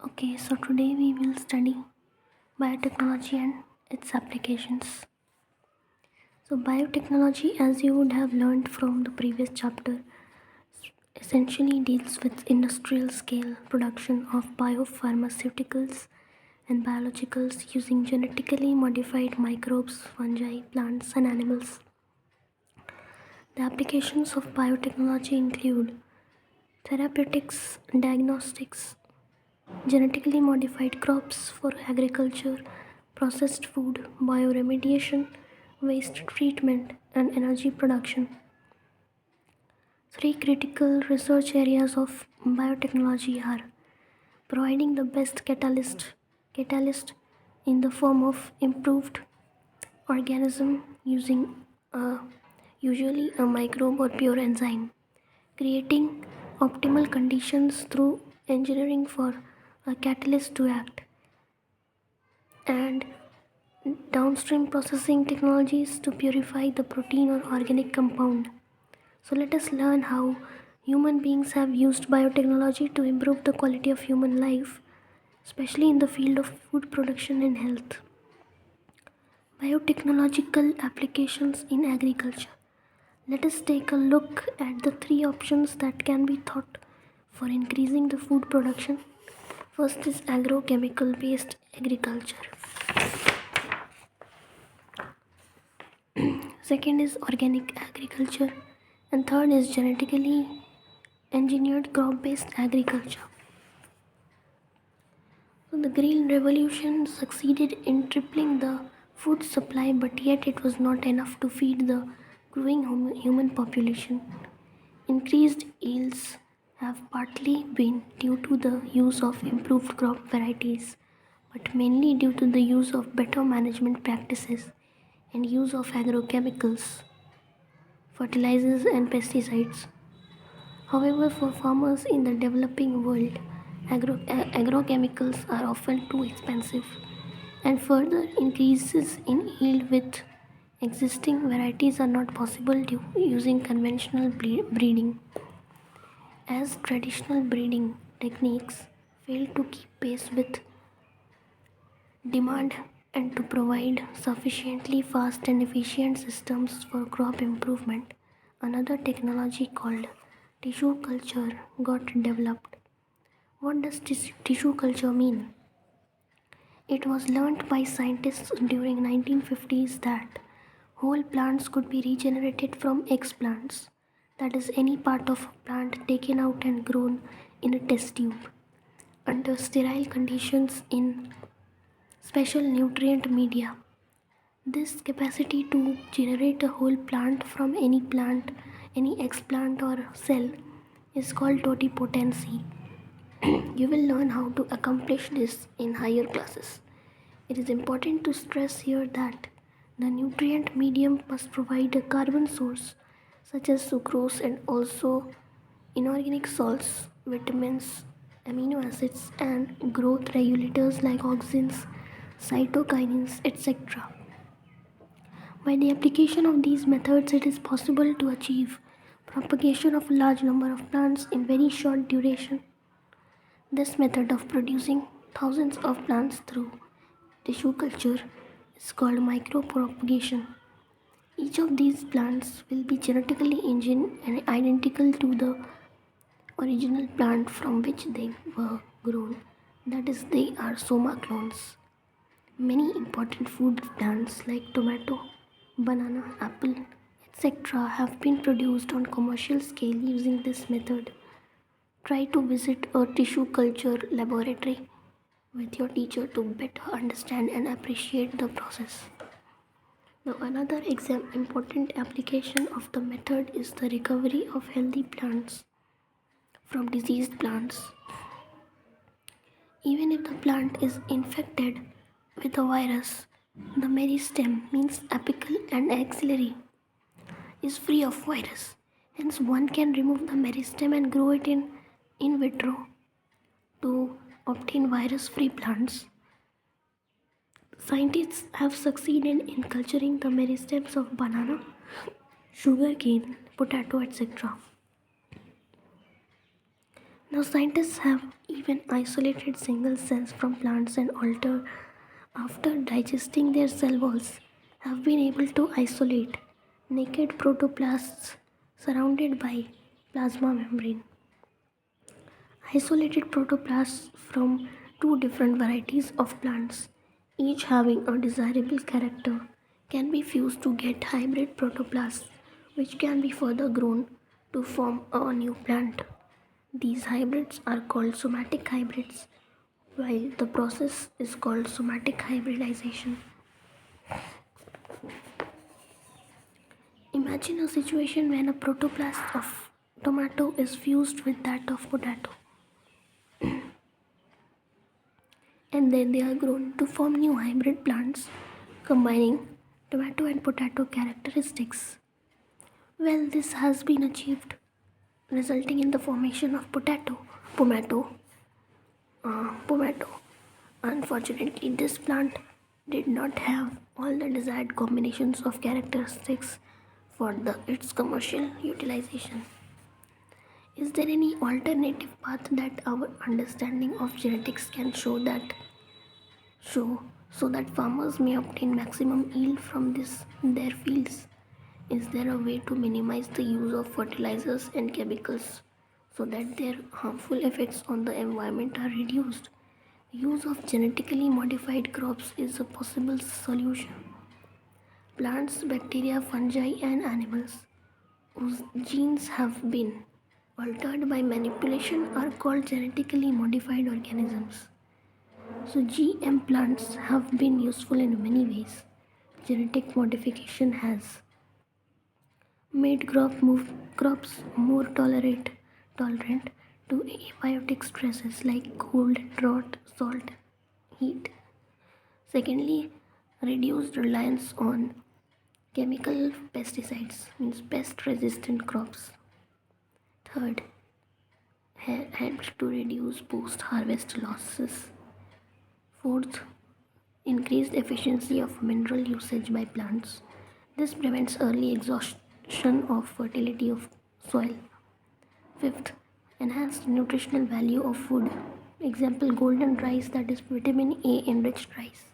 Okay, so today we will study biotechnology and its applications. So, biotechnology, as you would have learned from the previous chapter, essentially deals with industrial scale production of biopharmaceuticals and biologicals using genetically modified microbes, fungi, plants, and animals. The applications of biotechnology include therapeutics, diagnostics, genetically modified crops for agriculture, processed food, bioremediation, waste treatment, and energy production. Three critical research areas of biotechnology are providing the best catalyst in the form of improved organism using a, usually a microbe or pure enzyme, creating optimal conditions through engineering for a catalyst to act, and downstream processing technologies to purify the protein or organic compound. So let us learn how human beings have used biotechnology to improve the quality of human life, especially in the field of food production and health. Biotechnological applications in agriculture. Let us take a look at the three options that can be thought for increasing the food production. First is agrochemical based agriculture. Second is organic agriculture, and third is genetically engineered crop based agriculture. So the Green Revolution succeeded in tripling the food supply, but yet it was not enough to feed the growing human population. Increased yields have partly been due to the use of improved crop varieties, but mainly due to the use of better management practices and use of agrochemicals, fertilizers, and pesticides. However, for farmers in the developing world, agrochemicals are often too expensive, and further increases in yield with existing varieties are not possible due using conventional breeding, as traditional breeding techniques fail to keep pace with demand and to provide sufficiently fast and efficient systems for crop improvement. Another technology called tissue culture got developed. What does tissue culture mean? It was learnt by scientists during 1950s that whole plants could be regenerated from explants, that is any part of a plant taken out and grown in a test tube under sterile conditions in special nutrient media. This capacity to generate a whole plant, any explant or cell is called totipotency. You will learn how to accomplish this in higher classes. It is important to stress here that the nutrient medium must provide a carbon source such as sucrose and also inorganic salts, vitamins, amino acids, and growth regulators like auxins, cytokinins, etc. By the application of these methods, it is possible to achieve propagation of a large number of plants in very short duration. This method of producing thousands of plants through tissue culture is called micropropagation. Each of these plants will be genetically engineered and identical to the original plant from which they were grown. That is, they are soma clones. Many important food plants like tomato, banana, apple, etc. have been produced on commercial scale using this method. Try to visit a tissue culture laboratory with your teacher to better understand and appreciate the process. Now, another important application of the method is the recovery of healthy plants from diseased plants. Even if the plant is infected with a virus, the meristem means apical and axillary is free of virus. Hence, one can remove the meristem and grow it in vitro to obtain virus-free plants. Scientists have succeeded in culturing the meristems of banana, sugarcane, potato, etc. Now, scientists have even isolated single cells from plants and alter after digesting their cell walls have been able to isolate naked protoplasts surrounded by plasma membrane. Isolated protoplasts from two different varieties of plants, each having a desirable character, can be fused to get hybrid protoplasts, which can be further grown to form a new plant. These hybrids are called somatic hybrids, while the process is called somatic hybridization. Imagine a situation when a protoplast of tomato is fused with that of potato, and then they are grown to form new hybrid plants combining tomato and potato characteristics. Well, this has been achieved, resulting in the formation of pomato. Unfortunately, this plant did not have all the desired combinations of characteristics for its commercial utilization. Is there any alternative path that our understanding of genetics can show so that farmers may obtain maximum yield from their fields? Is there a way to minimize the use of fertilizers and chemicals so that their harmful effects on the environment are reduced? Use of genetically modified crops is a possible solution. Plants, bacteria, fungi, and animals whose genes have been altered by manipulation are called genetically modified organisms. So, GM plants have been useful in many ways. Genetic modification has made crops more tolerant to abiotic stresses like cold, drought, salt, heat. Secondly, reduced reliance on chemical pesticides, means pest resistant crops. Third, helped to reduce post harvest losses. Fourth, increased efficiency of mineral usage by plants. This prevents early exhaustion of fertility of soil. Fifth, enhanced nutritional value of food. Example, golden rice, that is vitamin A enriched rice.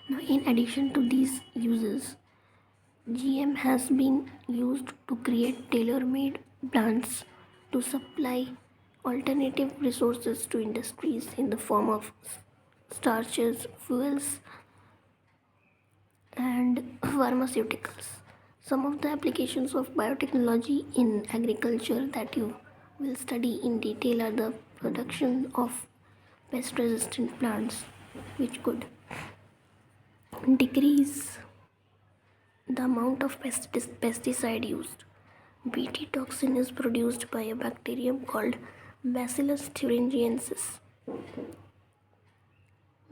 Now, in addition to these uses, GM has been used to create tailor-made plants to supply alternative resources to industries in the form of starches, fuels, and pharmaceuticals. Some of the applications of biotechnology in agriculture that you will study in detail are the production of pest resistant plants, which could decrease the amount of pesticide used. Bt toxin is produced by a bacterium called Bacillus thuringiensis.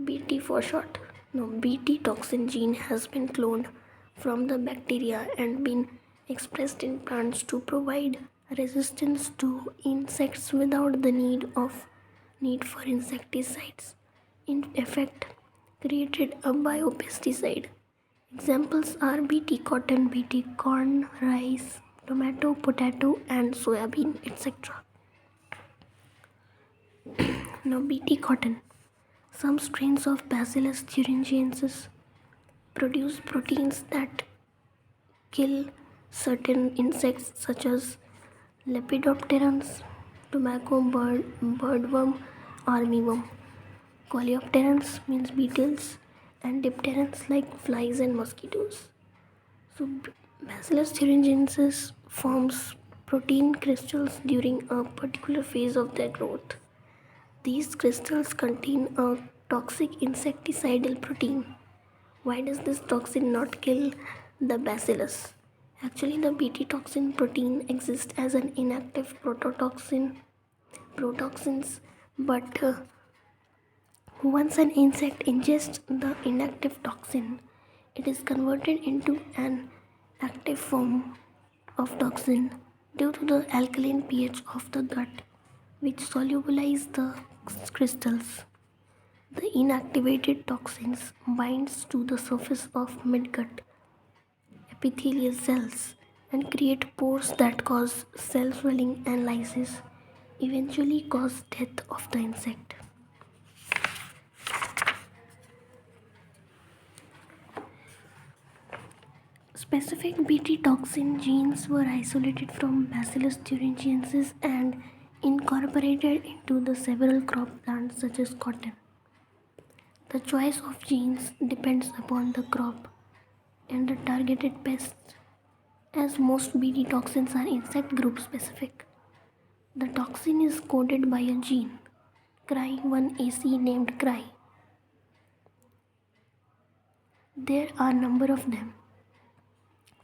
Bt for short. Now, Bt toxin gene has been cloned from the bacteria and been expressed in plants to provide resistance to insects without the need for insecticides. In effect, created a biopesticide. Examples are Bt cotton, Bt corn, rice, tomato, potato, and soybean, etc. Now, Bt cotton. Some strains of Bacillus thuringiensis produce proteins that kill certain insects such as Lepidopterans, tobacco birdworm, armyworm. Coleopterans means beetles, and dipterans like flies and mosquitoes. So, Bacillus thuringiensis forms protein crystals during a particular phase of their growth. These crystals contain a toxic insecticidal protein. Why does this toxin not kill the bacillus? Actually, the Bt toxin protein exists as an inactive protoxins, but once an insect ingests the inactive toxin, it is converted into an active form of toxin due to the alkaline pH of the gut, which solubilize the crystals. The inactivated toxins binds to the surface of midgut epithelial cells and create pores that cause cell swelling and lysis. eventually cause death of the insect. Specific Bt toxin genes were isolated from Bacillus thuringiensis and incorporated into the several crop plants such as cotton. The choice of genes depends upon the crop and the targeted pests, as most Bt toxins are insect group specific. The toxin is coded by a gene, Cry1AC, named Cry. There are a number of them.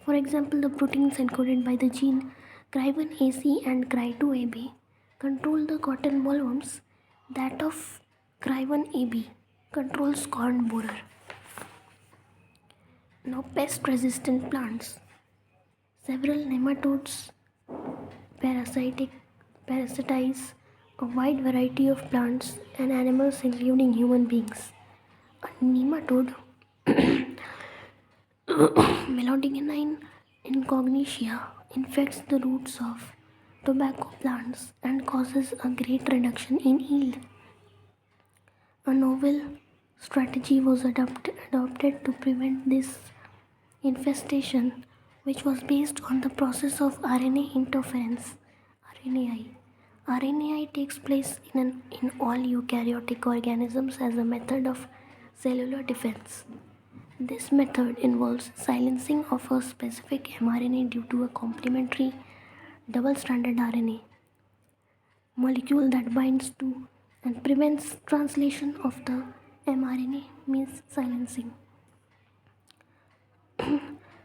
For example, the proteins encoded by the gene Cry1AC and Cry2AB control the cotton bollworms. That of Cry1AB controls corn borer. Now, pest resistant plants. Several nematodes parasitic parasitize a wide variety of plants and animals, including human beings. A nematode, Melodigenine incognitia, infects the roots of tobacco plants and causes a great reduction in yield. A novel strategy was adopted to prevent this infestation, which was based on the process of RNA interference (RNAi). RNAi takes place in all eukaryotic organisms as a method of cellular defense. This method involves silencing of a specific mRNA due to a complementary double-stranded RNA molecule that binds to and prevents translation of the mRNA, means silencing.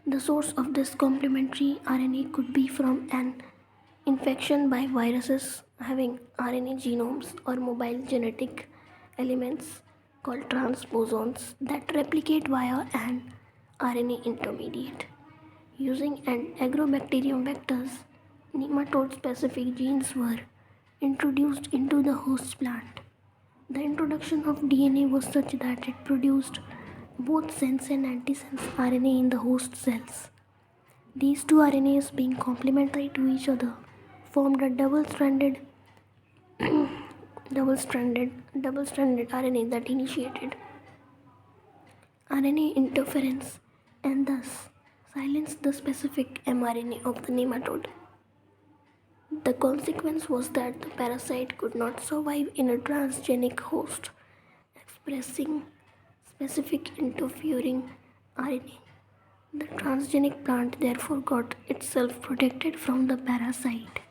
The source of this complementary RNA could be from an infection by viruses having RNA genomes or mobile genetic elements called transposons that replicate via an RNA intermediate. Using an agrobacterium vectors, nematode specific genes were introduced into the host plant. The introduction of DNA was such that it produced both sense and antisense RNA in the host cells. These two RNAs, being complementary to each other, formed a double-stranded RNA that initiated RNA interference and thus silenced the specific mRNA of the nematode. The consequence was that the parasite could not survive in a transgenic host expressing specific interfering RNA. The transgenic plant therefore got itself protected from the parasite.